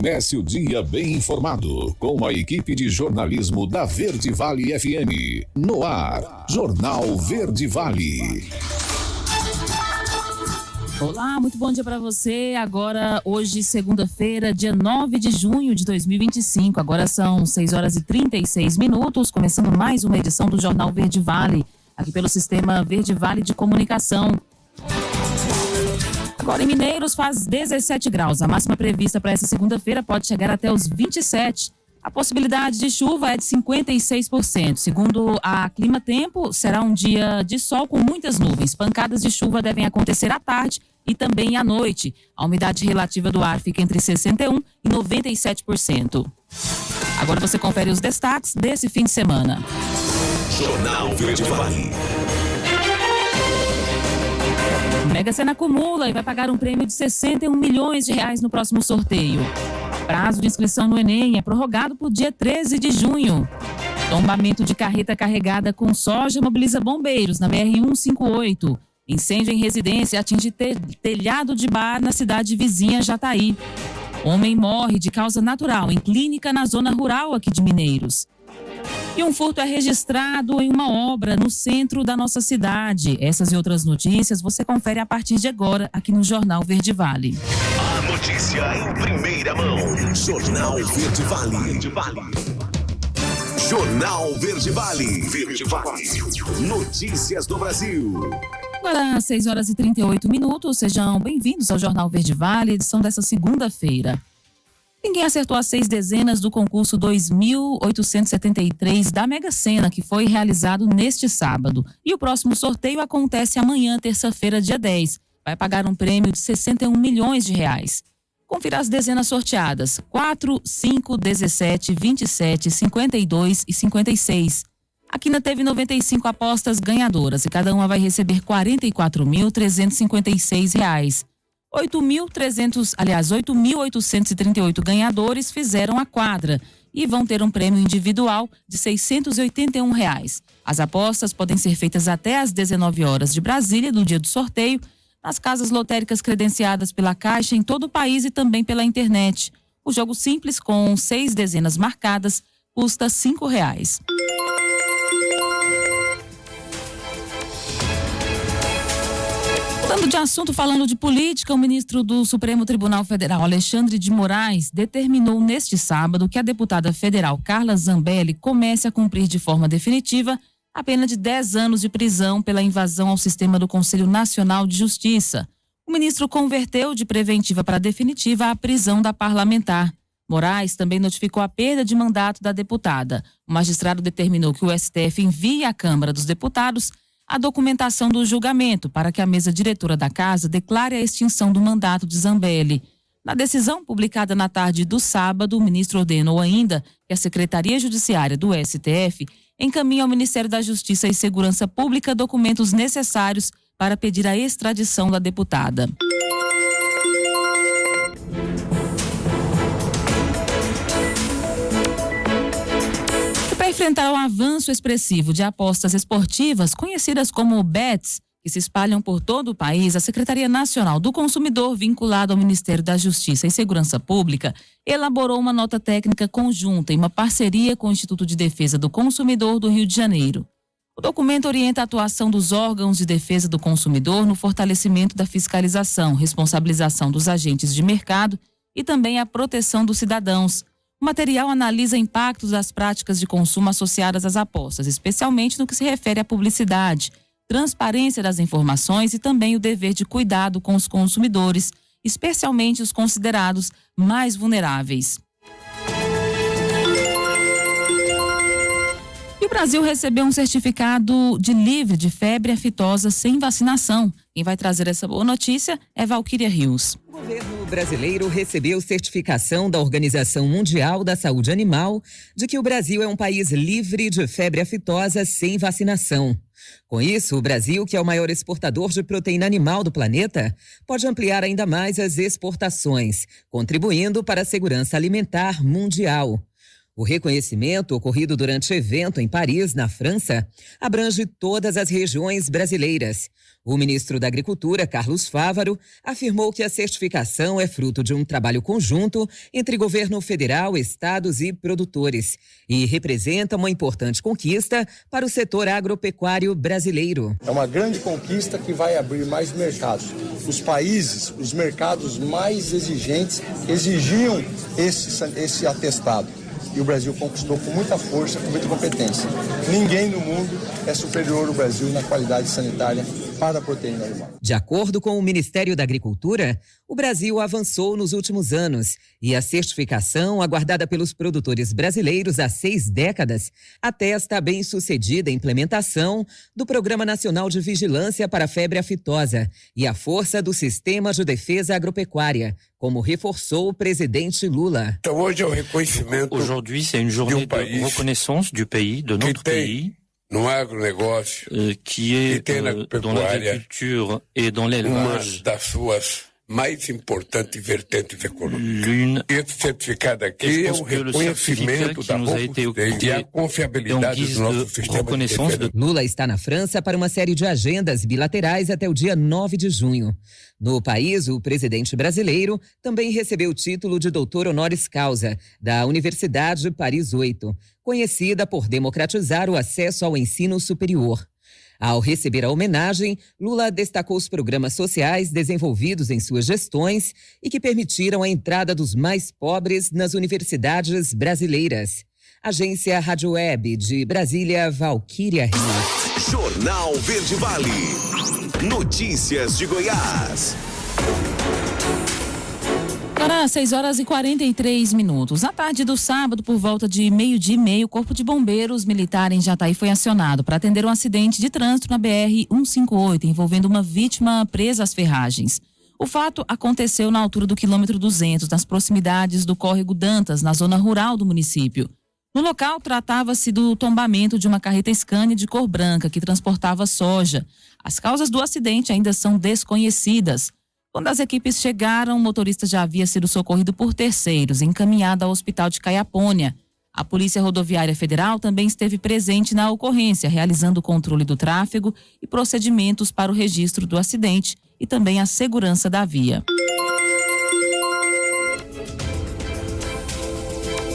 Comece o dia bem informado com a equipe de jornalismo da Verde Vale FM. No ar, Jornal Verde Vale. Olá, muito bom dia para você. Agora, hoje, segunda-feira, dia 9 de junho de 2025. Agora são 6 horas e 36 minutos, começando mais uma edição do Jornal Verde Vale, aqui pelo Sistema Verde Vale de Comunicação. Agora, em Mineiros, faz 17 graus. A máxima prevista para essa segunda-feira pode chegar até os 27. A possibilidade de chuva é de 56%. Segundo a Clima Tempo, será um dia de sol com muitas nuvens. Pancadas de chuva devem acontecer à tarde e também à noite. A umidade relativa do ar fica entre 61% e 97%. Agora você confere os destaques desse fim de semana. Jornal Verde Vale. Mega Sena acumula e vai pagar um prêmio de 61 milhões de reais no próximo sorteio. Prazo de inscrição no Enem é prorrogado por dia 13 de junho. Tombamento de carreta carregada com soja mobiliza bombeiros na BR-158. Incêndio em residência atinge telhado de bar na cidade vizinha Jataí. Homem morre de causa natural em clínica na zona rural aqui de Mineiros. E um furto é registrado em uma obra no centro da nossa cidade. Essas e outras notícias você confere a partir de agora aqui no Jornal Verde Vale. A notícia em primeira mão. Jornal Verde Vale. Jornal Verde Vale. Verde Vale. Notícias do Brasil. Agora, 6 horas e 38 minutos. Sejam bem-vindos ao Jornal Verde Vale, edição dessa segunda-feira. Ninguém acertou as 6 dezenas do concurso 2.873 da Mega Sena, que foi realizado neste sábado. E o próximo sorteio acontece amanhã, terça-feira, dia 10. Vai pagar um prêmio de 61 milhões de reais. Confira as dezenas sorteadas: 4, 5, 17, 27, 52 e 56. A quina teve 95 apostas ganhadoras e cada uma vai receber R$ 44.356. 8.838 ganhadores fizeram a quadra e vão ter um prêmio individual de R$ 681. As apostas podem ser feitas até às 19 horas de Brasília, do dia do sorteio, nas casas lotéricas credenciadas pela Caixa em todo o país e também pela internet. O jogo simples, com 6 dezenas marcadas, custa R$ 5. Mudando de assunto, falando de política, o ministro do Supremo Tribunal Federal, Alexandre de Moraes, determinou neste sábado que a deputada federal Carla Zambelli comece a cumprir de forma definitiva a pena de 10 anos de prisão pela invasão ao sistema do Conselho Nacional de Justiça. O ministro converteu de preventiva para definitiva a prisão da parlamentar. Moraes também notificou a perda de mandato da deputada. O magistrado determinou que o STF envie à Câmara dos Deputados a documentação do julgamento para que a mesa diretora da casa declare a extinção do mandato de Zambelli. Na decisão publicada na tarde do sábado, o ministro ordenou ainda que a Secretaria Judiciária do STF encaminhe ao Ministério da Justiça e Segurança Pública documentos necessários para pedir a extradição da deputada. Para enfrentar o avanço expressivo de apostas esportivas, conhecidas como bets, que se espalham por todo o país, a Secretaria Nacional do Consumidor, vinculada ao Ministério da Justiça e Segurança Pública, elaborou uma nota técnica conjunta em uma parceria com o Instituto de Defesa do Consumidor do Rio de Janeiro. O documento orienta a atuação dos órgãos de defesa do consumidor no fortalecimento da fiscalização, responsabilização dos agentes de mercado e também a proteção dos cidadãos. O material analisa impactos das práticas de consumo associadas às apostas, especialmente no que se refere à publicidade, transparência das informações e também o dever de cuidado com os consumidores, especialmente os considerados mais vulneráveis. E o Brasil recebeu um certificado de livre de febre aftosa sem vacinação. Quem vai trazer essa boa notícia é Valquíria Rios. O governo brasileiro recebeu certificação da Organização Mundial da Saúde Animal de que o Brasil é um país livre de febre aftosa sem vacinação. Com isso, o Brasil, que é o maior exportador de proteína animal do planeta, pode ampliar ainda mais as exportações, contribuindo para a segurança alimentar mundial. O reconhecimento, ocorrido durante evento em Paris, na França, abrange todas as regiões brasileiras. O ministro da Agricultura, Carlos Fávaro, afirmou que a certificação é fruto de um trabalho conjunto entre governo federal, estados e produtores e representa uma importante conquista para o setor agropecuário brasileiro. É uma grande conquista que vai abrir mais mercados. Os mercados mais exigentes exigiam esse atestado. E o Brasil conquistou com muita força, com muita competência. Ninguém no mundo é superior ao Brasil na qualidade sanitária para a proteína animal. De acordo com o Ministério da Agricultura, o Brasil avançou nos últimos anos e a certificação, aguardada pelos produtores brasileiros há 6 décadas, atesta a bem-sucedida implementação do Programa Nacional de Vigilância para a Febre Aftosa e a força do Sistema de Defesa Agropecuária, como reforçou o presidente Lula. Então hoje é o reconhecimento. Aujourd'hui, c'est une journée de reconnaissance du pays, de notre pays. No agronegócio, que est dans l'agriculture et dans l'élevage, uma das suas mais importantes vertentes econômicas. Esse certificado aqui é um reconhecimento da robustez e a confiabilidade do nosso sistema de defesa. Lula está na França para uma série de agendas bilaterais até o dia 9 de junho. No país, o presidente brasileiro também recebeu o título de doutor honoris causa da Universidade Paris 8, conhecida por democratizar o acesso ao ensino superior. Ao receber a homenagem, Lula destacou os programas sociais desenvolvidos em suas gestões e que permitiram a entrada dos mais pobres nas universidades brasileiras. Agência Rádio Web de Brasília, Valquíria Rios. Jornal Verde Vale. Notícias de Goiás. Agora, 6h43. Na tarde do sábado, por volta de 12h30, o Corpo de Bombeiros Militar em Jataí foi acionado para atender um acidente de trânsito na BR-158, envolvendo uma vítima presa às ferragens. O fato aconteceu na altura do quilômetro 200, nas proximidades do córrego Dantas, na zona rural do município. No local, tratava-se do tombamento de uma carreta Scania de cor branca que transportava soja. As causas do acidente ainda são desconhecidas. Quando as equipes chegaram, o motorista já havia sido socorrido por terceiros, encaminhado ao hospital de Caiapônia. A Polícia Rodoviária Federal também esteve presente na ocorrência, realizando o controle do tráfego e procedimentos para o registro do acidente e também a segurança da via.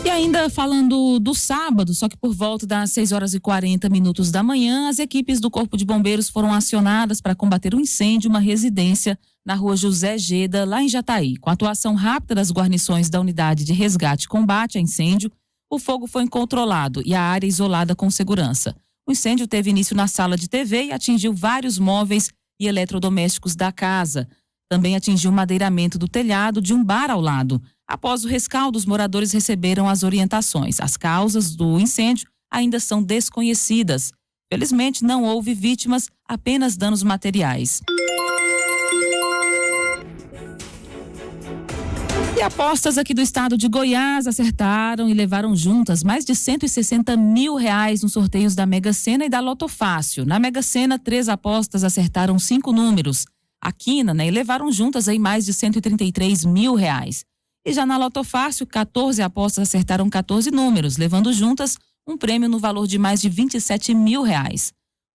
E ainda falando do sábado, só que por volta das 6h40 da manhã, as equipes do Corpo de Bombeiros foram acionadas para combater um incêndio em uma residência na rua José Geda, lá em Jataí. Com a atuação rápida das guarnições da Unidade de Resgate e Combate a Incêndio, o fogo foi controlado e a área isolada com segurança. O incêndio teve início na sala de TV e atingiu vários móveis e eletrodomésticos da casa. Também atingiu o madeiramento do telhado de um bar ao lado. Após o rescaldo, os moradores receberam as orientações. As causas do incêndio ainda são desconhecidas. Felizmente, não houve vítimas, apenas danos materiais. E apostas aqui do estado de Goiás acertaram e levaram juntas mais de R$160 mil nos sorteios da Mega Sena e da Loto Fácil. Na Mega Sena, 3 apostas acertaram 5 números. A quina, e levaram juntas aí mais de R$133 mil. E já na Loto Fácil, 14 apostas acertaram 14 números, levando juntas um prêmio no valor de mais de R$27 mil.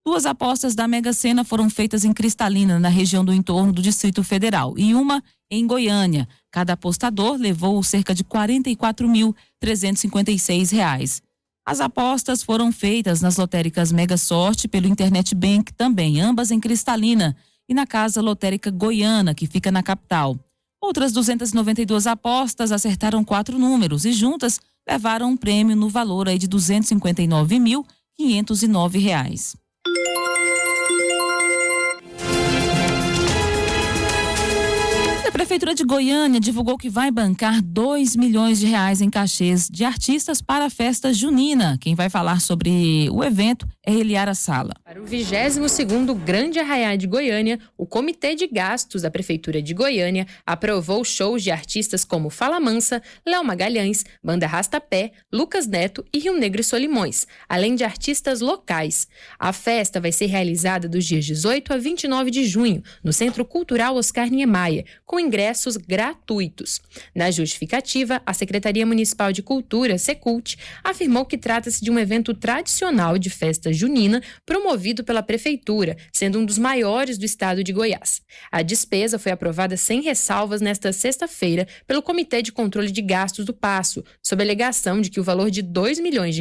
2 apostas da Mega Sena foram feitas em Cristalina, na região do entorno do Distrito Federal, e uma em Goiânia. Cada apostador levou cerca de R$44.356. As apostas foram feitas nas lotéricas Mega Sorte pelo Internet Bank também, ambas em Cristalina, e na Casa Lotérica Goiana, que fica na capital. Outras 292 apostas acertaram 4 números e juntas levaram um prêmio no valor aí de R$259.509. A Prefeitura de Goiânia divulgou que vai bancar R$2 milhões em cachês de artistas para a festa junina. Quem vai falar sobre o evento é Eliara Sala. Para o 22º Grande Arraiá de Goiânia, o Comitê de Gastos da Prefeitura de Goiânia aprovou shows de artistas como Fala Mansa, Léo Magalhães, Banda Rastapé, Lucas Neto e Rio Negro e Solimões, além de artistas locais. A festa vai ser realizada dos dias 18 a 29 de junho, no Centro Cultural Oscar Niemeyer, com ingressos ingressos gratuitos. Na justificativa, a Secretaria Municipal de Cultura, Secult, afirmou que trata-se de um evento tradicional de festa junina promovido pela Prefeitura, sendo um dos maiores do estado de Goiás. A despesa foi aprovada sem ressalvas nesta sexta-feira pelo Comitê de Controle de Gastos do Paço, sob a alegação de que o valor de R$2 milhões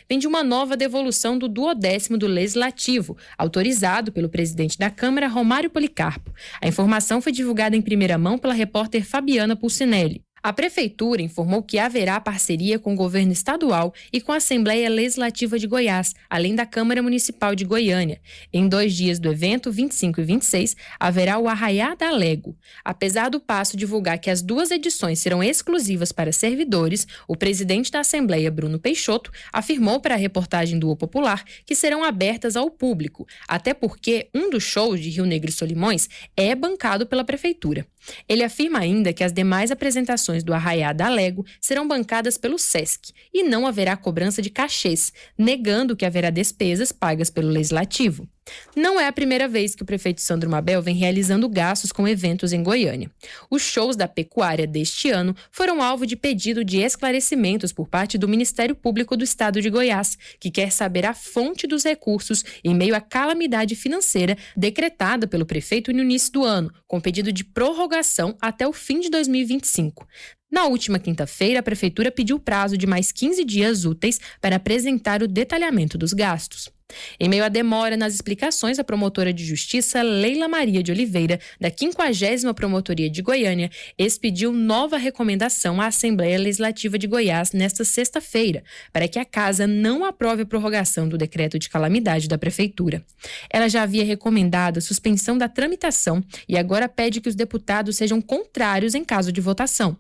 vem de uma nova devolução do 10º do Legislativo, autorizado pelo presidente da Câmara, Romário Policarpo. A informação foi divulgada em primeira mão pela repórter Fabiana Pulcinelli. A Prefeitura informou que haverá parceria com o governo estadual e com a Assembleia Legislativa de Goiás, além da Câmara Municipal de Goiânia. Em 2 dias do evento, 25 e 26, haverá o Arraiá da Lego. Apesar do Paço divulgar que as 2 edições serão exclusivas para servidores, o presidente da Assembleia, Bruno Peixoto, afirmou para a reportagem do O Popular que serão abertas ao público, até porque um dos shows de Rio Negro e Solimões é bancado pela Prefeitura. Ele afirma ainda que as demais apresentações do Arraiá da Lego serão bancadas pelo SESC e não haverá cobrança de cachês, negando que haverá despesas pagas pelo Legislativo. Não é a primeira vez que o prefeito Sandro Mabel vem realizando gastos com eventos em Goiânia. Os shows da pecuária deste ano foram alvo de pedido de esclarecimentos por parte do Ministério Público do Estado de Goiás, que quer saber a fonte dos recursos em meio à calamidade financeira decretada pelo prefeito no início do ano, com pedido de prorrogação até o fim de 2025. Na última quinta-feira, a Prefeitura pediu prazo de mais 15 dias úteis para apresentar o detalhamento dos gastos. Em meio à demora nas explicações, a promotora de justiça Leila Maria de Oliveira, da 50ª Promotoria de Goiânia, expediu nova recomendação à Assembleia Legislativa de Goiás nesta sexta-feira, para que a Casa não aprove a prorrogação do decreto de calamidade da Prefeitura. Ela já havia recomendado a suspensão da tramitação e agora pede que os deputados sejam contrários em caso de votação.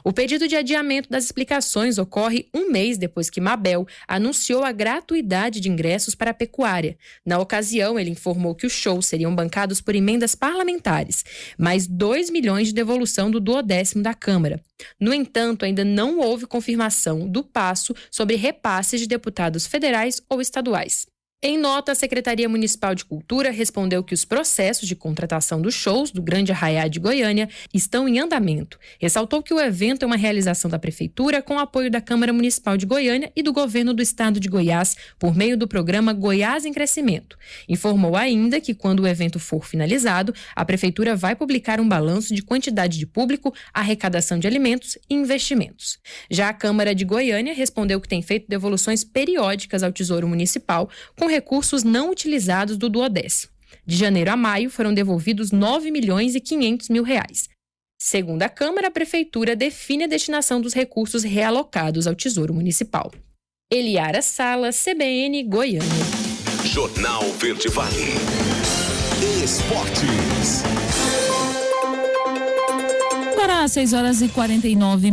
O pedido de adiamento das explicações ocorre 1 mês depois que Mabel anunciou a gratuidade de ingressos para a pecuária. Na ocasião, ele informou que os shows seriam bancados por emendas parlamentares, mais R$2 milhões de devolução do 10º da Câmara. No entanto, ainda não houve confirmação do Paço sobre repasses de deputados federais ou estaduais. Em nota, a Secretaria Municipal de Cultura respondeu que os processos de contratação dos shows do Grande Arraiá de Goiânia estão em andamento. Ressaltou que o evento é uma realização da Prefeitura com apoio da Câmara Municipal de Goiânia e do Governo do Estado de Goiás por meio do programa Goiás em Crescimento. Informou ainda que, quando o evento for finalizado, a Prefeitura vai publicar um balanço de quantidade de público, arrecadação de alimentos e investimentos. Já a Câmara de Goiânia respondeu que tem feito devoluções periódicas ao Tesouro Municipal com recursos não utilizados do 10º. De janeiro a maio foram devolvidos R$9 milhões e 500 mil. Segundo a Câmara, a Prefeitura define a destinação dos recursos realocados ao Tesouro Municipal. Eliara Sala, CBN, Goiânia. Jornal Verde Vale. Esportes. Agora, 6h49.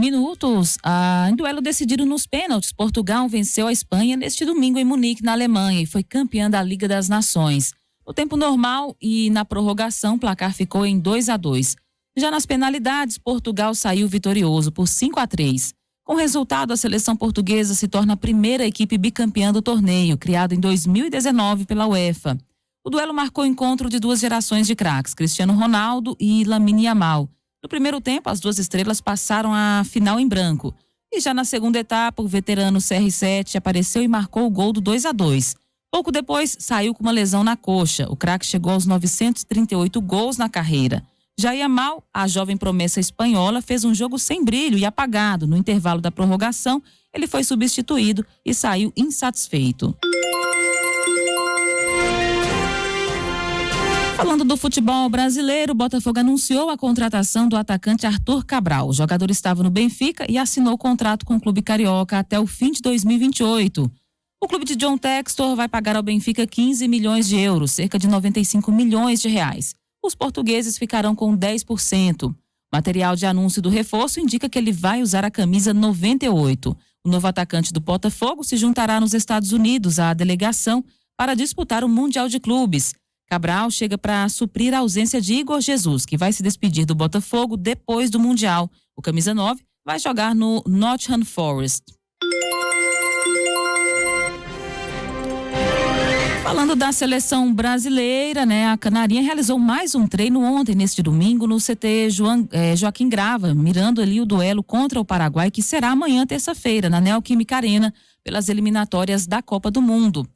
Em duelo decidido nos pênaltis, Portugal venceu a Espanha neste domingo em Munique, na Alemanha, e foi campeã da Liga das Nações. No tempo normal e na prorrogação, o placar ficou em 2-2. Já nas penalidades, Portugal saiu vitorioso por 5-3. Com o resultado, a seleção portuguesa se torna a primeira equipe bicampeã do torneio, criado em 2019 pela UEFA. O duelo marcou o encontro de 2 gerações de craques, Cristiano Ronaldo e Lamine Yamal. No primeiro tempo, as 2 estrelas passaram a final em branco. E já na segunda etapa, o veterano CR7 apareceu e marcou o gol do 2-2. Pouco depois, saiu com uma lesão na coxa. O craque chegou aos 938 gols na carreira. Já Yamal, a jovem promessa espanhola, fez um jogo sem brilho e apagado. No intervalo da prorrogação, ele foi substituído e saiu insatisfeito. Falando do futebol brasileiro, o Botafogo anunciou a contratação do atacante Arthur Cabral. O jogador estava no Benfica e assinou o contrato com o clube carioca até o fim de 2028. O clube de John Textor vai pagar ao Benfica 15 milhões de euros, cerca de 95 milhões de reais. Os portugueses ficarão com 10%. Material de anúncio do reforço indica que ele vai usar a camisa 98. O novo atacante do Botafogo se juntará nos Estados Unidos à delegação para disputar o Mundial de Clubes. Cabral chega para suprir a ausência de Igor Jesus, que vai se despedir do Botafogo depois do Mundial. O camisa 9 vai jogar no Nottingham Forest. Falando da seleção brasileira, né? A Canarinha realizou mais um treino ontem, neste domingo, no CT Joaquim Grava, mirando ali o duelo contra o Paraguai, que será amanhã, terça-feira, na Neoquímica Arena, pelas eliminatórias da Copa do Mundo.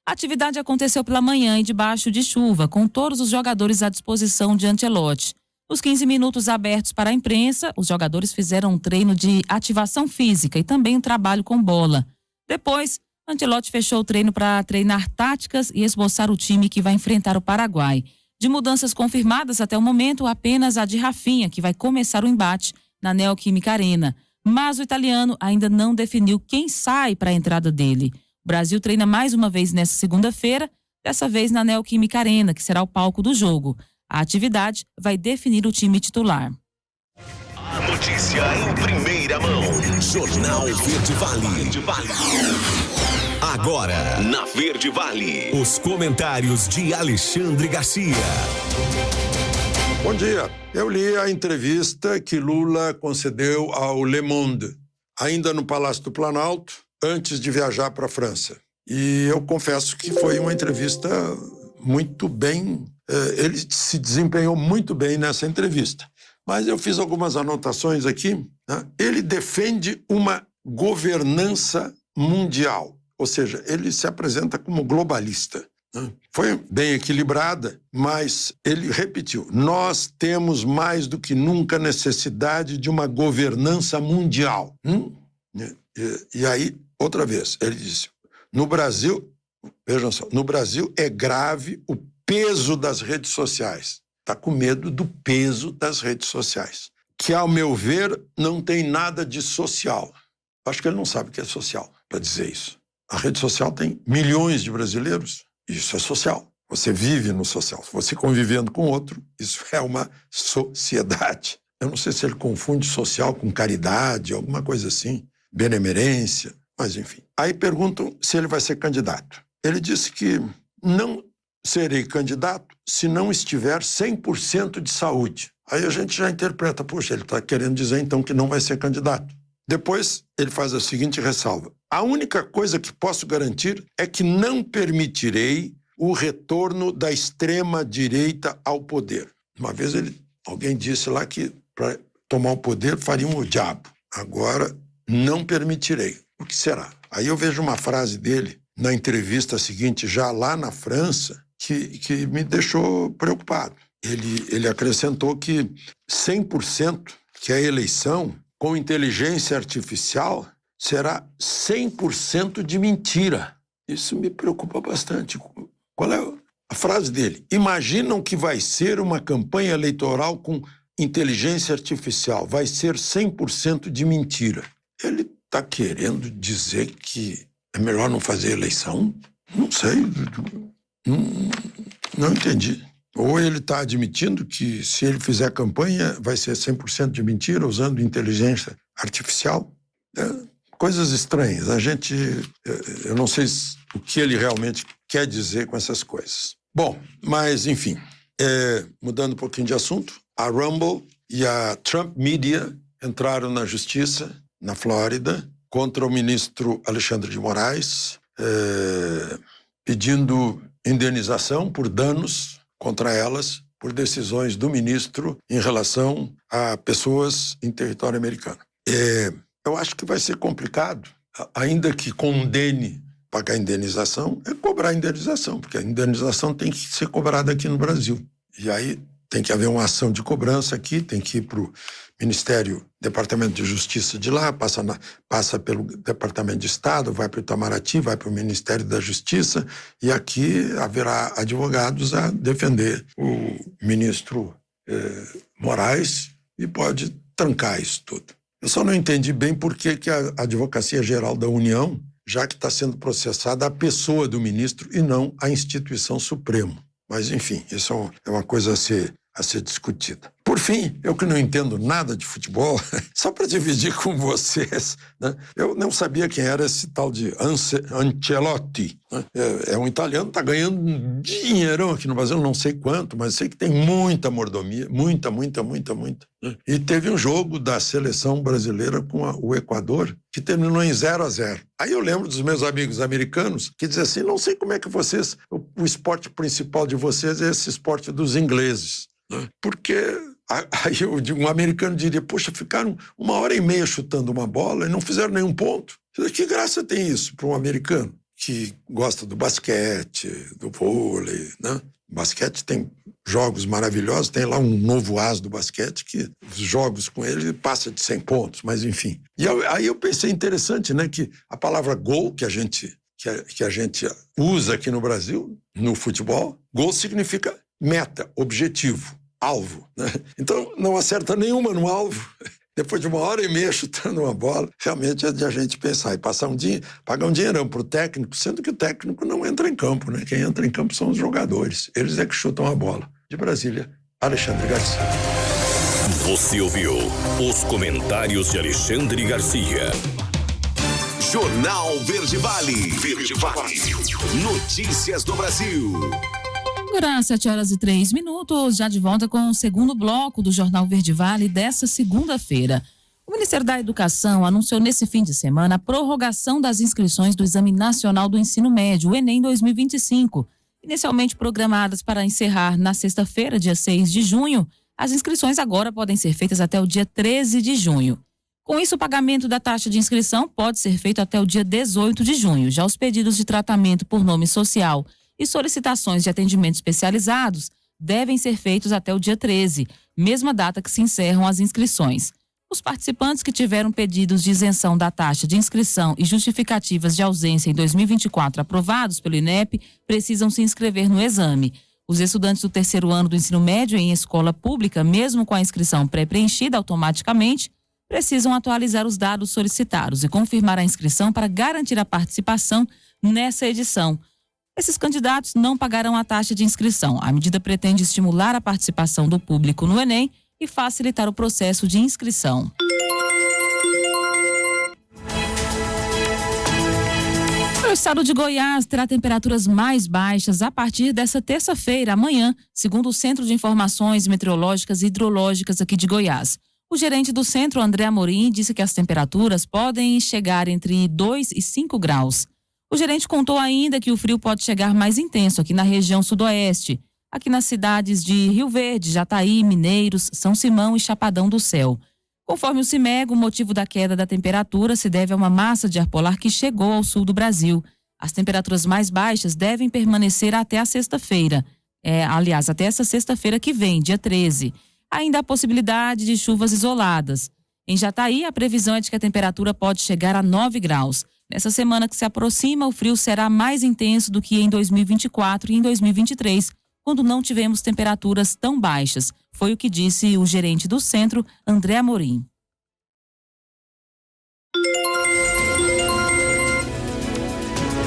A atividade aconteceu pela manhã e debaixo de chuva, com todos os jogadores à disposição de Ancelotti. Nos 15 minutos abertos para a imprensa, os jogadores fizeram um treino de ativação física e também um trabalho com bola. Depois, Ancelotti fechou o treino para treinar táticas e esboçar o time que vai enfrentar o Paraguai. De mudanças confirmadas até o momento, apenas a de Rafinha, que vai começar o embate na Neoquímica Arena. Mas o italiano ainda não definiu quem sai para a entrada dele. O Brasil treina mais uma vez nesta segunda-feira, dessa vez na Neoquímica Arena, que será o palco do jogo. A atividade vai definir o time titular. A notícia em primeira mão. Jornal Verde Vale. Agora, na Verde Vale, os comentários de Alexandre Garcia. Bom dia. Eu li a entrevista que Lula concedeu ao Le Monde, ainda no Palácio do Planalto, antes de viajar para a França. E eu confesso que foi uma entrevista muito bem. Ele se desempenhou muito bem nessa entrevista. Mas eu fiz algumas anotações aqui, né? Ele defende uma governança mundial, ou seja, ele se apresenta como globalista, né? Foi bem equilibrada, mas ele repetiu: nós temos mais do que nunca necessidade de uma governança mundial. E aí, outra vez, ele disse, no Brasil, vejam só, no Brasil é grave o peso das redes sociais. Está com medo do peso das redes sociais, que, ao meu ver, não tem nada de social. Acho que ele não sabe o que é social, para dizer isso. A rede social tem milhões de brasileiros, isso é social. Você vive no social. Você convivendo com outro, isso é uma sociedade. Eu não sei se ele confunde social com caridade, alguma coisa assim, benemerência, mas enfim. Aí perguntam se ele vai ser candidato. Ele disse que não serei candidato se não estiver 100% de saúde. Aí a gente já interpreta, poxa, ele está querendo dizer então que não vai ser candidato. Depois ele faz a seguinte ressalva: a única coisa que posso garantir é que não permitirei o retorno da extrema-direita ao poder. Uma vez alguém disse lá que para tomar o poder fariam o diabo. Agora, não permitirei. O que será? Aí eu vejo uma frase dele na entrevista seguinte, já lá na França, que me deixou preocupado. Ele acrescentou que 100% que a eleição com inteligência artificial será 100% de mentira. Isso me preocupa bastante. Qual é a frase dele? Imaginam que vai ser uma campanha eleitoral com inteligência artificial. Vai ser 100% de mentira. Ele está querendo dizer que é melhor não fazer eleição? Não sei. Não entendi. Ou ele está admitindo que se ele fizer campanha vai ser 100% de mentira usando inteligência artificial? Coisas estranhas. Eu não sei o que ele realmente quer dizer com essas coisas. Bom, mas enfim, mudando um pouquinho de assunto, a Rumble e a Trump Media entraram na justiça, na Flórida, contra o ministro Alexandre de Moraes, pedindo indenização por danos contra elas, por decisões do ministro em relação a pessoas em território americano. Eu acho que vai ser complicado, ainda que condene pagar indenização, é cobrar indenização, porque a indenização tem que ser cobrada aqui no Brasil. E aí tem que haver uma ação de cobrança aqui, tem que ir para o Departamento de Justiça de lá, passa pelo Departamento de Estado, vai para o Itamaraty, vai para o Ministério da Justiça, e aqui haverá advogados a defender o ministro Moraes e pode trancar isso tudo. Eu só não entendi bem por que a Advocacia Geral da União, já que está sendo processada a pessoa do ministro e não a instituição Suprema. Mas, enfim, isso é uma coisa a ser discutida. Por fim, eu que não entendo nada de futebol, só para dividir com vocês, né? Eu não sabia quem era esse tal de Ancelotti. Né? É um italiano, está ganhando dinheirão aqui no Brasil, não sei quanto, mas sei que tem muita mordomia, muita. Né? E teve um jogo da seleção brasileira com o Equador, que terminou em 0-0. Aí eu lembro dos meus amigos americanos que diziam assim, não sei como é que vocês, o esporte principal de vocês é esse esporte dos ingleses. Né? Porque aí um americano diria, poxa, ficaram 1h30 chutando uma bola e não fizeram nenhum ponto. Que graça tem isso para um americano que gosta do basquete, do vôlei, né? O basquete tem jogos maravilhosos, tem lá um novo as do basquete que os jogos com ele passa de 100 pontos, mas enfim. E aí eu pensei interessante, né, que a palavra gol que a gente usa aqui no Brasil, no futebol, gol significa meta, objetivo, alvo, né? Então não acerta nenhuma no alvo. Depois de 1h30 chutando uma bola, realmente é de a gente pensar e pagar um dinheirão para o técnico, sendo que o técnico não entra em campo, né? Quem entra em campo são os jogadores. Eles é que chutam a bola. De Brasília, Alexandre Garcia. Você ouviu os comentários de Alexandre Garcia. Jornal Verde Vale. Notícias do Brasil. Agora, 7h03, já de volta com o segundo bloco do Jornal Verde Vale desta segunda-feira. O Ministério da Educação anunciou nesse fim de semana a prorrogação das inscrições do Exame Nacional do Ensino Médio, o Enem 2025. Inicialmente programadas para encerrar na sexta-feira, dia 6 de junho, as inscrições agora podem ser feitas até o dia 13 de junho. Com isso, o pagamento da taxa de inscrição pode ser feito até o dia 18 de junho. Já os pedidos de tratamento por nome social e solicitações de atendimento especializados devem ser feitos até o dia 13, mesma data que se encerram as inscrições. Os participantes que tiveram pedidos de isenção da taxa de inscrição e justificativas de ausência em 2024 aprovados pelo INEP precisam se inscrever no exame. Os estudantes do terceiro ano do ensino médio em escola pública, mesmo com a inscrição pré-preenchida automaticamente, precisam atualizar os dados solicitados e confirmar a inscrição para garantir a participação nessa edição. Esses candidatos não pagarão a taxa de inscrição. A medida pretende estimular a participação do público no Enem e facilitar o processo de inscrição. O estado de Goiás terá temperaturas mais baixas a partir dessa terça-feira, amanhã, segundo o Centro de Informações Meteorológicas e Hidrológicas aqui de Goiás. O gerente do centro, André Amorim, disse que as temperaturas podem chegar entre 2 e 5 graus. O gerente contou ainda que o frio pode chegar mais intenso aqui na região sudoeste, aqui nas cidades de Rio Verde, Jataí, Mineiros, São Simão e Chapadão do Céu. Conforme o CIMEG, o motivo da queda da temperatura se deve a uma massa de ar polar que chegou ao sul do Brasil. As temperaturas mais baixas devem permanecer até a sexta-feira. Até essa sexta-feira que vem, dia 13. Ainda há possibilidade de chuvas isoladas. Em Jataí, a previsão é de que a temperatura pode chegar a 9 graus. Nessa semana que se aproxima, o frio será mais intenso do que em 2024 e em 2023, quando não tivemos temperaturas tão baixas. Foi o que disse o gerente do centro, André Amorim.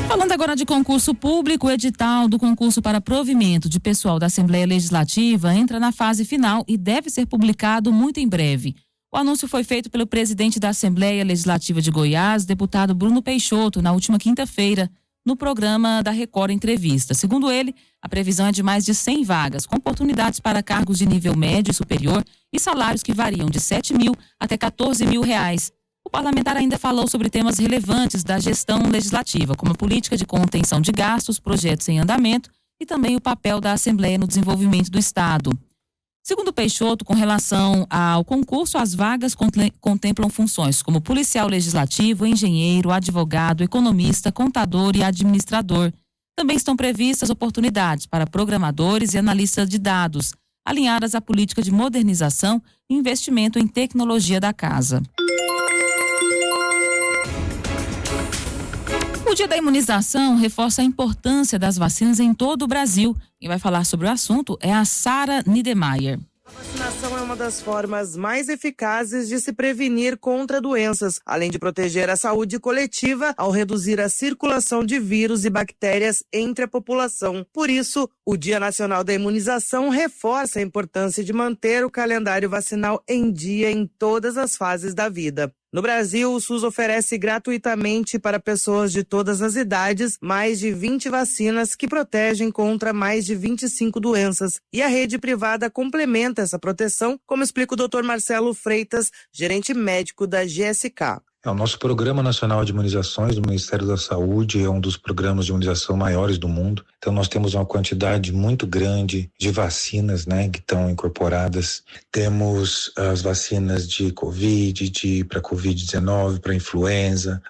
Falando agora de concurso público, o edital do concurso para provimento de pessoal da Assembleia Legislativa entra na fase final e deve ser publicado muito em breve. O anúncio foi feito pelo presidente da Assembleia Legislativa de Goiás, deputado Bruno Peixoto, na última quinta-feira, no programa da Record Entrevista. Segundo ele, a previsão é de mais de 100 vagas, com oportunidades para cargos de nível médio e superior e salários que variam de R$7 mil até R$14 mil. O parlamentar ainda falou sobre temas relevantes da gestão legislativa, como a política de contenção de gastos, projetos em andamento e também o papel da Assembleia no desenvolvimento do Estado. Segundo Peixoto, com relação ao concurso, as vagas contemplam funções como policial legislativo, engenheiro, advogado, economista, contador e administrador. Também estão previstas oportunidades para programadores e analistas de dados, alinhadas à política de modernização e investimento em tecnologia da Casa. O Dia da Imunização reforça a importância das vacinas em todo o Brasil. Quem vai falar sobre o assunto é a Sara Niedermayer. A vacinação é uma uma das formas mais eficazes de se prevenir contra doenças, além de proteger a saúde coletiva ao reduzir a circulação de vírus e bactérias entre a população. Por isso, o Dia Nacional da Imunização reforça a importância de manter o calendário vacinal em dia em todas as fases da vida. No Brasil, o SUS oferece gratuitamente para pessoas de todas as idades mais de 20 vacinas que protegem contra mais de 25 doenças. E a rede privada complementa essa proteção, como explica o Dr. Marcelo Freitas, gerente médico da GSK. O nosso Programa Nacional de Imunizações do Ministério da Saúde é um dos programas de imunização maiores do mundo. Então nós temos uma quantidade muito grande de vacinas, que estão incorporadas. Temos as vacinas de Covid, para Covid-19, para influenza.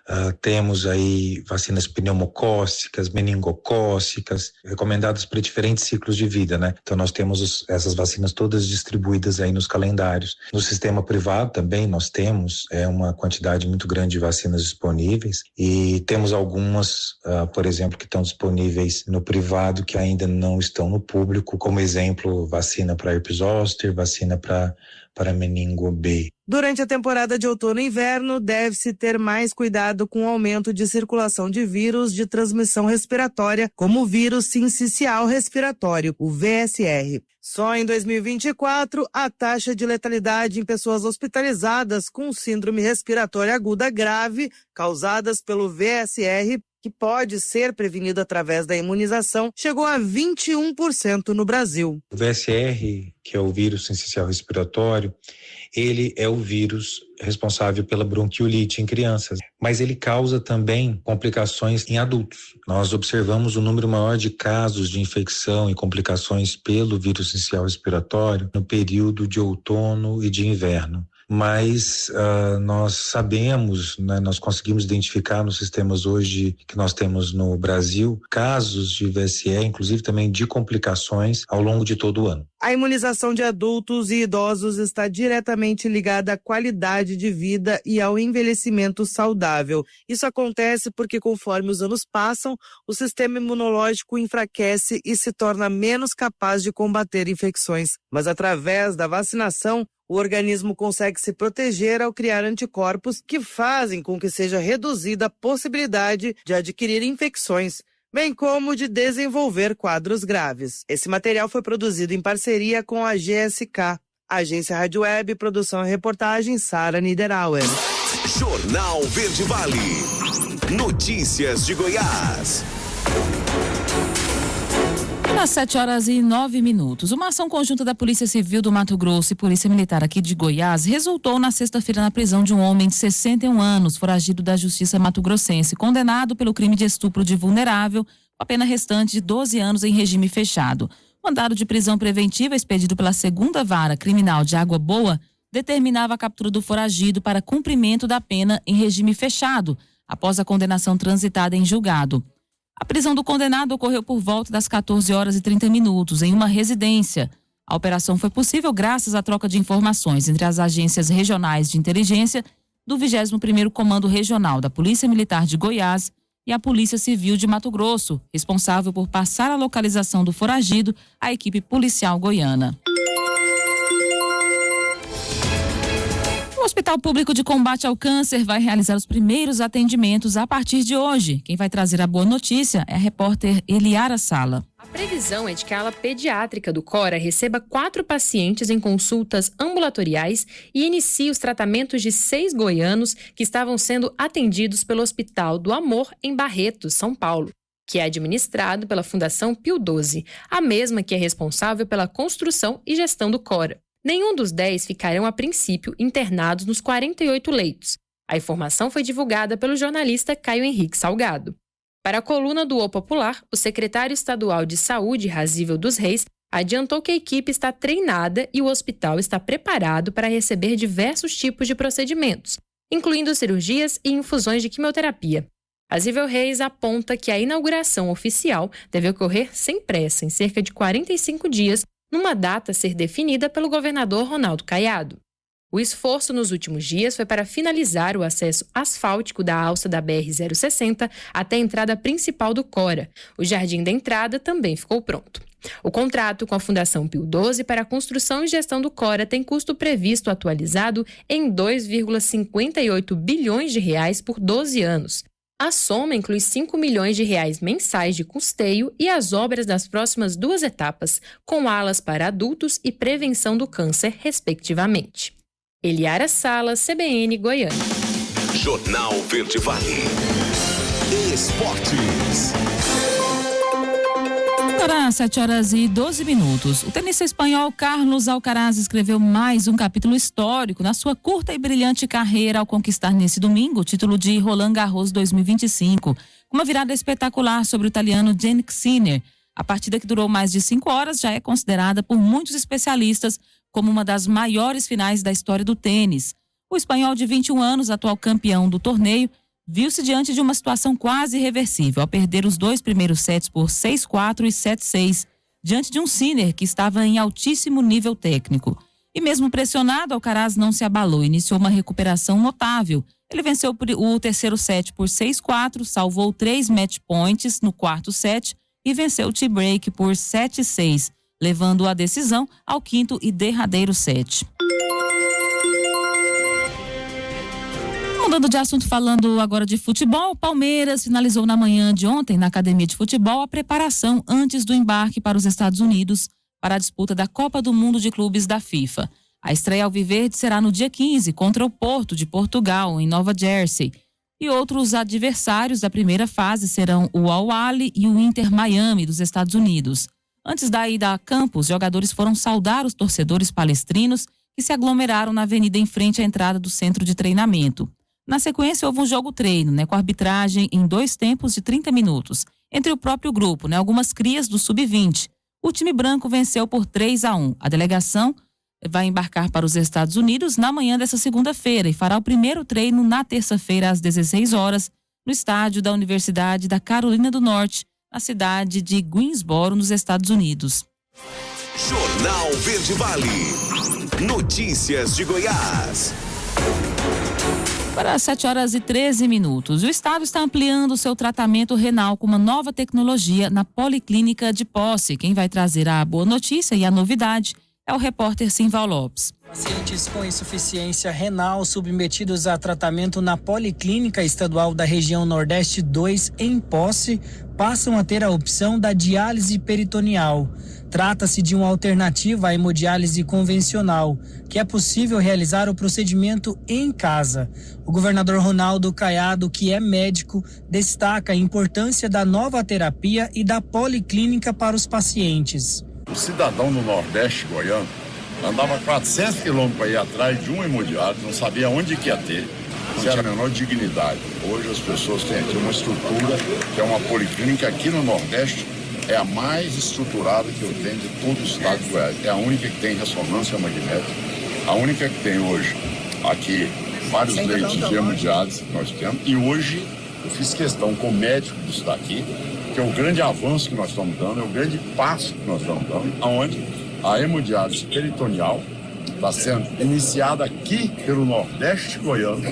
Temos aí vacinas pneumocócicas, meningocócicas, recomendadas para diferentes ciclos de vida, Então nós temos essas vacinas todas distribuídas aí nos calendários. No sistema privado também nós temos uma quantidade muito grande de vacinas disponíveis e temos algumas, por exemplo, que estão disponíveis no privado que ainda não estão no público, como exemplo, vacina para herpes zoster, vacina para meningo B. Durante a temporada de outono e inverno, deve-se ter mais cuidado com o aumento de circulação de vírus de transmissão respiratória, como o vírus sincicial respiratório, o VSR. Só em 2024, a taxa de letalidade em pessoas hospitalizadas com síndrome respiratória aguda grave, causadas pelo VSR, que pode ser prevenido através da imunização, chegou a 21% no Brasil. O VSR, que é o vírus sincicial respiratório, ele é o vírus responsável pela bronquiolite em crianças, mas ele causa também complicações em adultos. Nós observamos um número maior de casos de infecção e complicações pelo vírus sincicial respiratório no período de outono e de inverno. Mas nós sabemos, nós conseguimos identificar nos sistemas hoje que nós temos no Brasil casos de VSE, inclusive também de complicações ao longo de todo o ano. A imunização de adultos e idosos está diretamente ligada à qualidade de vida e ao envelhecimento saudável. Isso acontece porque, conforme os anos passam, o sistema imunológico enfraquece e se torna menos capaz de combater infecções. Mas através da vacinação, o organismo consegue se proteger ao criar anticorpos que fazem com que seja reduzida a possibilidade de adquirir infecções, bem como de desenvolver quadros graves. Esse material foi produzido em parceria com a GSK, Agência Rádio Web, produção e reportagem Sara Niederauer. Jornal Verde Vale. Notícias de Goiás. Às 7h09, uma ação conjunta da Polícia Civil do Mato Grosso e Polícia Militar aqui de Goiás resultou na sexta-feira na prisão de um homem de 61 anos, foragido da Justiça mato-grossense, condenado pelo crime de estupro de vulnerável, com a pena restante de 12 anos em regime fechado. O mandado de prisão preventiva expedido pela 2ª Vara Criminal de Água Boa determinava a captura do foragido para cumprimento da pena em regime fechado, após a condenação transitada em julgado. A prisão do condenado ocorreu por volta das 14h30 em uma residência. A operação foi possível graças à troca de informações entre as agências regionais de inteligência do 21º Comando Regional da Polícia Militar de Goiás e a Polícia Civil de Mato Grosso, responsável por passar a localização do foragido à equipe policial goiana. O Hospital Público de Combate ao Câncer vai realizar os primeiros atendimentos a partir de hoje. Quem vai trazer a boa notícia é a repórter Eliara Sala. A previsão é de que a ala pediátrica do Cora receba 4 pacientes em consultas ambulatoriais e inicie os tratamentos de 6 goianos que estavam sendo atendidos pelo Hospital do Amor em Barretos, São Paulo, que é administrado pela Fundação Pio XII, a mesma que é responsável pela construção e gestão do Cora. Nenhum dos 10 ficarão, a princípio, internados nos 48 leitos. A informação foi divulgada pelo jornalista Caio Henrique Salgado. Para a coluna do O Popular, o secretário estadual de Saúde, Razível dos Reis, adiantou que a equipe está treinada e o hospital está preparado para receber diversos tipos de procedimentos, incluindo cirurgias e infusões de quimioterapia. Razível Reis aponta que a inauguração oficial deve ocorrer sem pressa, em cerca de 45 dias, numa data a ser definida pelo governador Ronaldo Caiado. O esforço nos últimos dias foi para finalizar o acesso asfáltico da alça da BR-060 até a entrada principal do Cora. O jardim da entrada também ficou pronto. O contrato com a Fundação Pio XII para a construção e gestão do Cora tem custo previsto atualizado em 2,58 bilhões de reais por 12 anos. A soma inclui 5 milhões de reais mensais de custeio e as obras das próximas 2 etapas, com alas para adultos e prevenção do câncer, respectivamente. Eliara Salas, CBN Goiânia. Jornal Verde Vale. Esportes. Agora, 7h12. O tenista espanhol Carlos Alcaraz escreveu mais um capítulo histórico na sua curta e brilhante carreira ao conquistar nesse domingo o título de Roland Garros 2025, com uma virada espetacular sobre o italiano Jannik Sinner. A partida, que durou mais de 5 horas, já é considerada por muitos especialistas como uma das maiores finais da história do tênis. O espanhol de 21 anos, atual campeão do torneio, viu-se diante de uma situação quase irreversível ao perder os 2 primeiros sets por 6-4 e 7-6, diante de um Sinner que estava em altíssimo nível técnico. E mesmo pressionado, Alcaraz não se abalou, iniciou uma recuperação notável. Ele venceu o terceiro set por 6-4, salvou 3 match points no quarto set e venceu o tie-break por 7-6, levando a decisão ao quinto e derradeiro set. Mudando de assunto, falando agora de futebol, o Palmeiras finalizou na manhã de ontem na Academia de Futebol a preparação antes do embarque para os Estados Unidos para a disputa da Copa do Mundo de Clubes da FIFA. A estreia alviverde será no dia 15 contra o Porto de Portugal, em Nova Jersey. E outros adversários da primeira fase serão o Al-Ahly e o Inter Miami dos Estados Unidos. Antes da ida a campo, os jogadores foram saudar os torcedores palestrinos que se aglomeraram na avenida em frente à entrada do centro de treinamento. Na sequência, houve um jogo-treino, com arbitragem em 2 tempos de 30 minutos, entre o próprio grupo, algumas crias do Sub-20. O time branco venceu por 3-1. A delegação vai embarcar para os Estados Unidos na manhã dessa segunda-feira e fará o primeiro treino na terça-feira às 16 horas, no estádio da Universidade da Carolina do Norte, na cidade de Greensboro, nos Estados Unidos. Jornal Verde Vale. Notícias de Goiás. Para 7h13, o Estado está ampliando seu tratamento renal com uma nova tecnologia na Policlínica de Posse. Quem vai trazer a boa notícia e a novidade é o repórter Simval Lopes. Pacientes com insuficiência renal submetidos a tratamento na Policlínica Estadual da região Nordeste 2, em Posse, passam a ter a opção da diálise peritoneal. Trata-se de uma alternativa à hemodiálise convencional, que é possível realizar o procedimento em casa. O governador Ronaldo Caiado, que é médico, destaca a importância da nova terapia e da policlínica para os pacientes. O cidadão do Nordeste goiano andava 400 quilômetros para ir atrás de um hemodiálise, não sabia onde que ia ter, não tinha a menor dignidade. Hoje as pessoas têm aqui uma estrutura, que é uma policlínica aqui no Nordeste, é a mais estruturada que eu tenho de todo o estado de Goiás. É a única que tem ressonância magnética, a única que tem hoje aqui vários leitos de hemodiálise que nós temos. E hoje eu fiz questão com o médico de estar aqui, que é o grande avanço que nós estamos dando, é o grande passo que nós estamos dando, onde a hemodiálise peritoneal está sendo iniciada aqui pelo Nordeste goiano,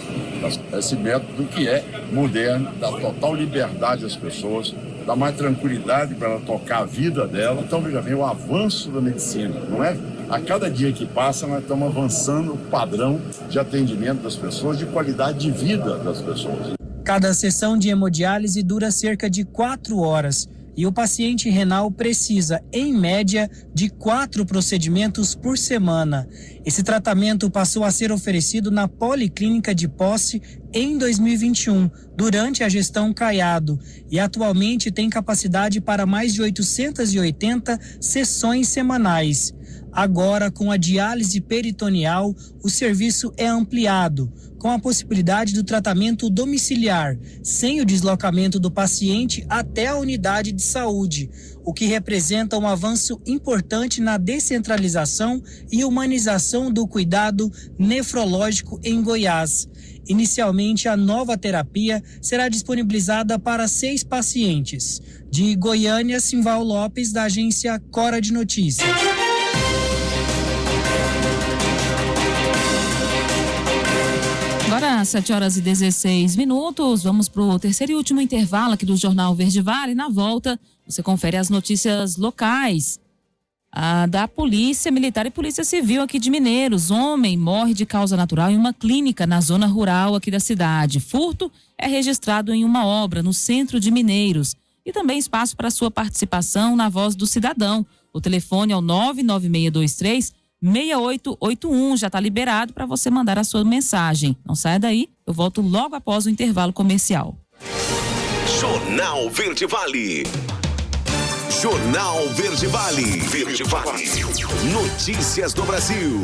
esse método que é moderno, dá total liberdade às pessoas, dá mais tranquilidade para ela tocar a vida dela. Então, veja bem, o avanço da medicina, não é? A cada dia que passa, nós estamos avançando o padrão de atendimento das pessoas, de qualidade de vida das pessoas. Cada sessão de hemodiálise dura cerca de 4 horas e o paciente renal precisa, em média, de 4 procedimentos por semana. Esse tratamento passou a ser oferecido na Policlínica de Posse em 2021, durante a gestão Caiado, e atualmente tem capacidade para mais de 880 sessões semanais. Agora, com a diálise peritoneal, o serviço é ampliado, com a possibilidade do tratamento domiciliar, sem o deslocamento do paciente até a unidade de saúde, o que representa um avanço importante na descentralização e humanização do cuidado nefrológico em Goiás. Inicialmente, a nova terapia será disponibilizada para 6 pacientes. De Goiânia, Simval Lopes, da agência Cora de Notícias. Agora, 7h16, vamos para o terceiro e último intervalo aqui do Jornal Verde Vale. Na volta, você confere as notícias locais. da Polícia Militar e Polícia Civil aqui de Mineiros. Homem morre de causa natural em uma clínica na zona rural aqui da cidade. Furto é registrado em uma obra no centro de Mineiros. E também espaço para sua participação na Voz do Cidadão. O telefone é o 99623-6881. Já está liberado para você mandar a sua mensagem. Não saia daí, eu volto logo após o intervalo comercial. Jornal Verde Vale. Jornal Verde Vale. Verde Vale. Notícias do Brasil.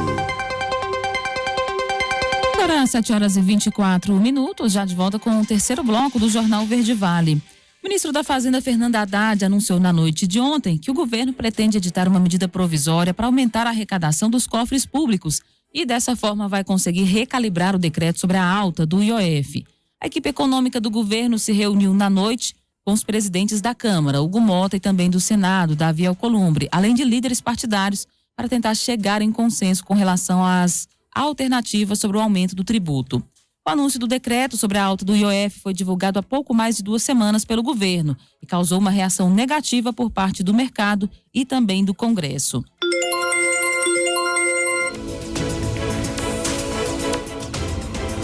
Agora, 7h24, já de volta com o terceiro bloco do Jornal Verde Vale. O ministro da Fazenda, Fernando Haddad, anunciou na noite de ontem que o governo pretende editar uma medida provisória para aumentar a arrecadação dos cofres públicos e, dessa forma, vai conseguir recalibrar o decreto sobre a alta do IOF. A equipe econômica do governo se reuniu na noite com os presidentes da Câmara, Hugo Mota, e também do Senado, Davi Alcolumbre, além de líderes partidários, para tentar chegar em consenso com relação às alternativas sobre o aumento do tributo. O anúncio do decreto sobre a alta do IOF foi divulgado há pouco mais de 2 semanas pelo governo e causou uma reação negativa por parte do mercado e também do Congresso.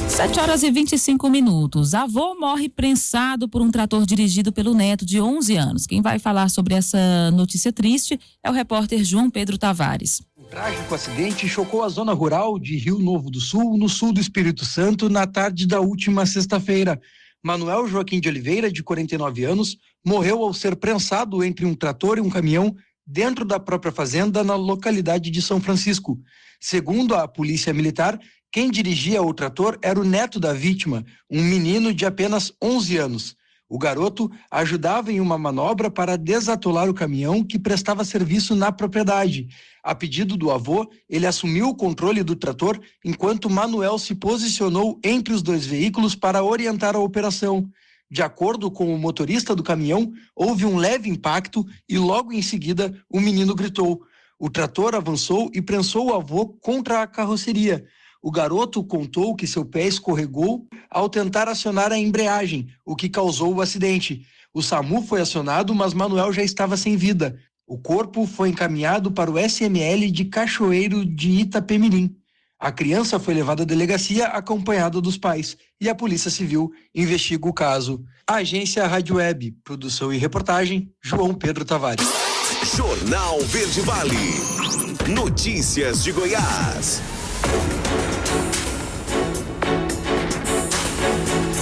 7h25. Avô morre prensado por um trator dirigido pelo neto de 11 anos. Quem vai falar sobre essa notícia triste é o repórter João Pedro Tavares. O trágico acidente chocou a zona rural de Rio Novo do Sul, no sul do Espírito Santo, na tarde da última sexta-feira. Manuel Joaquim de Oliveira, de 49 anos, morreu ao ser prensado entre um trator e um caminhão dentro da própria fazenda, na localidade de São Francisco. Segundo a Polícia Militar, quem dirigia o trator era o neto da vítima, um menino de apenas 11 anos. O garoto ajudava em uma manobra para desatolar o caminhão que prestava serviço na propriedade. A pedido do avô, ele assumiu o controle do trator enquanto Manuel se posicionou entre os 2 veículos para orientar a operação. De acordo com o motorista do caminhão, houve um leve impacto e logo em seguida o menino gritou. O trator avançou e prensou o avô contra a carroceria. O garoto contou que seu pé escorregou ao tentar acionar a embreagem, o que causou o acidente. O SAMU foi acionado, mas Manuel já estava sem vida. O corpo foi encaminhado para o SML de Cachoeiro de Itapemirim. A criança foi levada à delegacia acompanhada dos pais e a Polícia Civil investiga o caso. A agência Rádio Web, produção e reportagem, João Pedro Tavares. Jornal Verde Vale. Notícias de Goiás.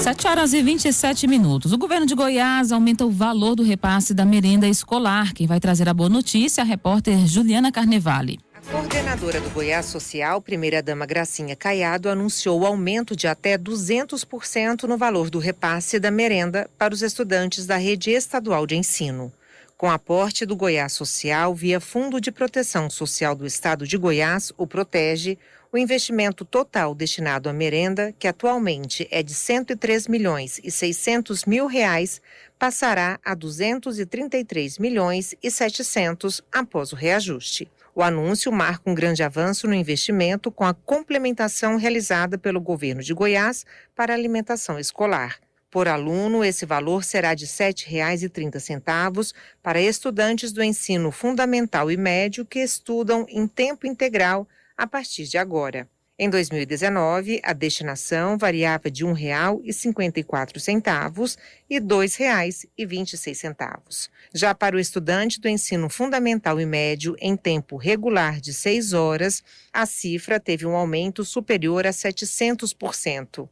7h27. O governo de Goiás aumenta o valor do repasse da merenda escolar. Quem vai trazer a boa notícia é a repórter Juliana Carnevale. A coordenadora do Goiás Social, primeira-dama Gracinha Caiado, anunciou o aumento de até 200% no valor do repasse da merenda para os estudantes da rede estadual de ensino. Com aporte do Goiás Social via Fundo de Proteção Social do Estado de Goiás, o Protege, o investimento total destinado à merenda, que atualmente é de R$ 103.600.000, passará a R$ 233.700.000 após o reajuste. O anúncio marca um grande avanço no investimento com a complementação realizada pelo governo de Goiás para a alimentação escolar. Por aluno, esse valor será de R$ 7,30 para estudantes do ensino fundamental e médio que estudam em tempo integral a partir de agora. Em 2019, a destinação variava de R$ 1,54 e R$ 2,26. Já para o estudante do ensino fundamental e médio em tempo regular de 6 horas, a cifra teve um aumento superior a 700%.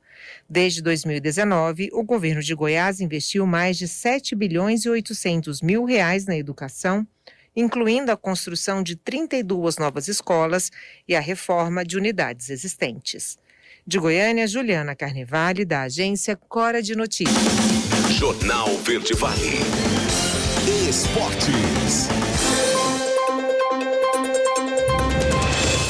Desde 2019, o governo de Goiás investiu mais de R$ 7.800.000 na educação, incluindo a construção de 32 novas escolas e a reforma de unidades existentes. De Goiânia, Juliana Carnevale, da agência Cora de Notícias. Jornal Verde Vale. Esportes.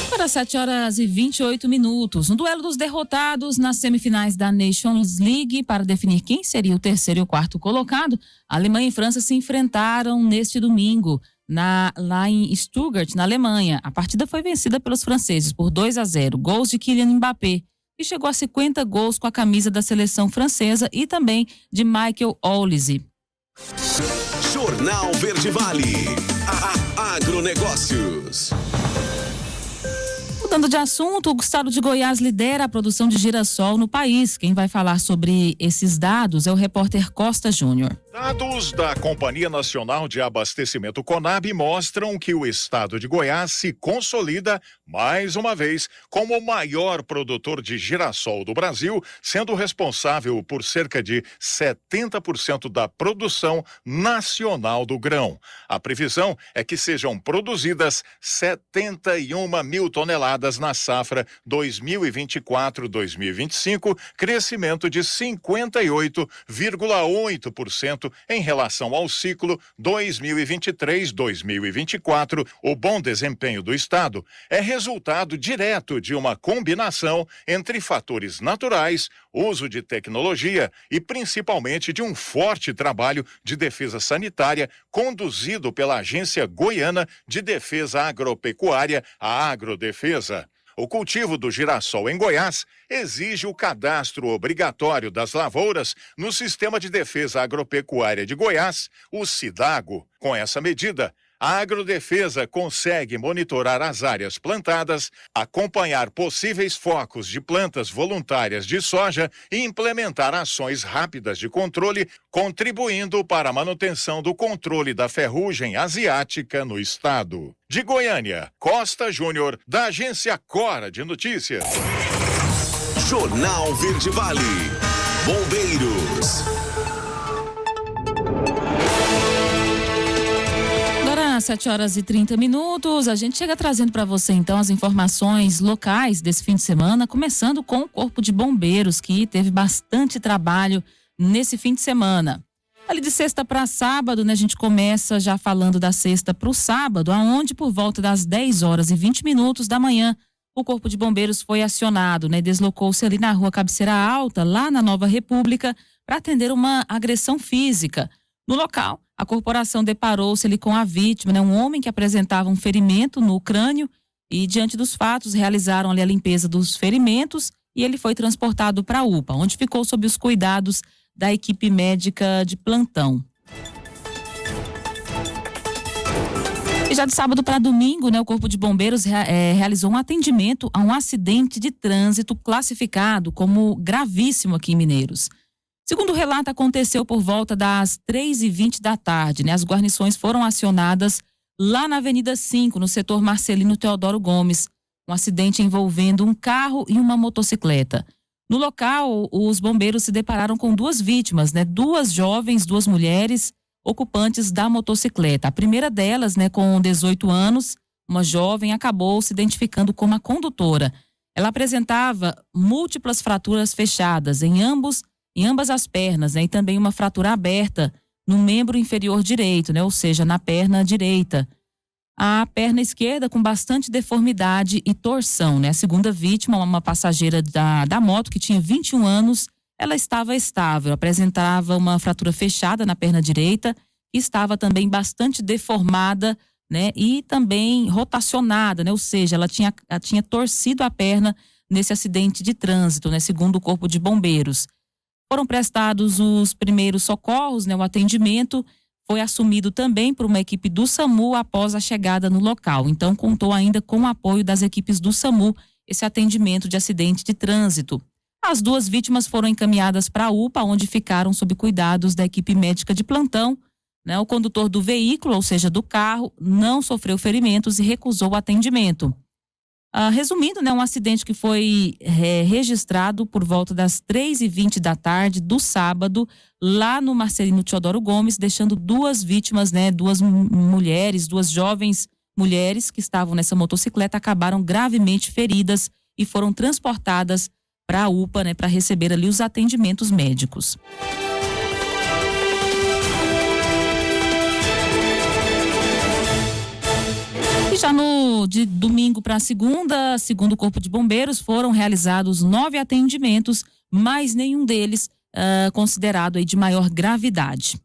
Para 7h28. No duelo dos derrotados nas semifinais da Nations League, para definir quem seria o terceiro e o quarto colocado, a Alemanha e França se enfrentaram neste domingo lá em Stuttgart, na Alemanha. A partida foi vencida pelos franceses por 2-0, gols de Kylian Mbappé, que chegou a 50 gols com a camisa da seleção francesa, e também de Michael Olise. Jornal Verde Vale. Agronegócios. Mudando de assunto, o estado de Goiás lidera a produção de girassol no país. Quem vai falar sobre esses dados é o repórter Costa Júnior. Dados da Companhia Nacional de Abastecimento Conab mostram que o estado de Goiás se consolida mais uma vez como o maior produtor de girassol do Brasil, sendo responsável por cerca de 70% da produção nacional do grão. A previsão é que sejam produzidas 71 mil toneladas na safra 2024-2025, crescimento de 58,8% em relação ao ciclo 2023-2024. O bom desempenho do estado é resultado direto de uma combinação entre fatores naturais, uso de tecnologia e principalmente de um forte trabalho de defesa sanitária conduzido pela Agência Goiana de Defesa Agropecuária, a Agrodefesa. O cultivo do girassol em Goiás exige o cadastro obrigatório das lavouras no Sistema de Defesa Agropecuária de Goiás, o SIDAGO. Com essa medida, a Agrodefesa consegue monitorar as áreas plantadas, acompanhar possíveis focos de plantas voluntárias de soja e implementar ações rápidas de controle, contribuindo para a manutenção do controle da ferrugem asiática no estado. De Goiânia, Costa Júnior, da agência Cora de Notícias. Jornal Verde Vale. Bombeiros. Às 7h30, a gente chega trazendo para você então as informações locais desse fim de semana, começando com o Corpo de Bombeiros, que teve bastante trabalho nesse fim de semana. Ali de sexta para sábado, né, a gente começa já falando da sexta para o sábado, aonde por volta das 10h20 da manhã, o Corpo de Bombeiros foi acionado, né, deslocou-se ali na rua Cabeceira Alta, lá na Nova República, para atender uma agressão física. No local, a corporação deparou-se ali com a vítima, né, um homem que apresentava um ferimento no crânio e, diante dos fatos, realizaram ali a limpeza dos ferimentos e ele foi transportado para a UPA, onde ficou sob os cuidados da equipe médica de plantão. E já de sábado para domingo, né, o Corpo de Bombeiros realizou um atendimento a um acidente de trânsito classificado como gravíssimo aqui em Mineiros. Segundo o relato, aconteceu por volta das 3h20 da tarde, né? As guarnições foram acionadas lá na Avenida 5, no setor Marcelino Teodoro Gomes. Um acidente envolvendo um carro e uma motocicleta. No local, os bombeiros se depararam com duas vítimas, né? Duas jovens, duas mulheres ocupantes da motocicleta. A primeira delas, né, com 18 anos, uma jovem, acabou se identificando como a condutora. Ela apresentava múltiplas fraturas fechadas em ambas as pernas, né, e também uma fratura aberta no membro inferior direito, né, ou seja, na perna direita. A perna esquerda com bastante deformidade e torção, né? A segunda vítima, uma passageira da moto que tinha 21 anos, ela estava estável, apresentava uma fratura fechada na perna direita e estava também bastante deformada, né, e também rotacionada, né, ou seja, ela tinha torcido a perna nesse acidente de trânsito, né, segundo o Corpo de Bombeiros. Foram prestados os primeiros socorros, né? O atendimento foi assumido também por uma equipe do SAMU após a chegada no local. Então, contou ainda com o apoio das equipes do SAMU esse atendimento de acidente de trânsito. As duas vítimas foram encaminhadas para a UPA, onde ficaram sob cuidados da equipe médica de plantão, né? O condutor do veículo, ou seja, do carro, não sofreu ferimentos e recusou o atendimento. Resumindo, né, um acidente que foi registrado por volta das 3h20 da tarde do sábado, lá no Marcelino Teodoro Gomes, deixando duas vítimas, né, duas mulheres, duas jovens mulheres que estavam nessa motocicleta, acabaram gravemente feridas e foram transportadas para a UPA, né, para receber ali os atendimentos médicos. E já de domingo para segunda, segundo o Corpo de Bombeiros, foram realizados 9 atendimentos, mas nenhum deles considerado aí de maior gravidade.